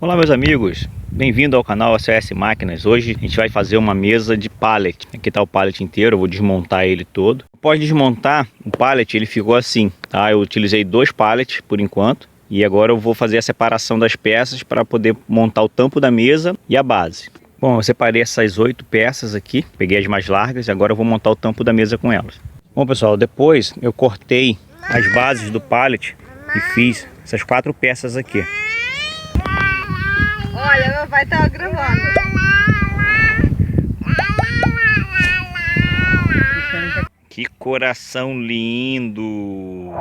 Olá meus amigos, bem-vindo ao canal SOS Máquinas. Hoje a gente vai fazer uma mesa de pallet. Aqui está o pallet inteiro, eu vou desmontar ele todo. Após desmontar o pallet, ele ficou assim, tá? Eu utilizei 2 pallets por enquanto. E agora eu vou fazer a separação das peças para poder montar o tampo da mesa e a base. Bom, eu separei essas 8 peças aqui, peguei as mais largas e agora eu vou montar o tampo da mesa com elas. Bom pessoal, depois eu cortei as bases do pallet e fiz essas 4 peças aqui. Olha, meu pai tá gravando. Que coração lindo!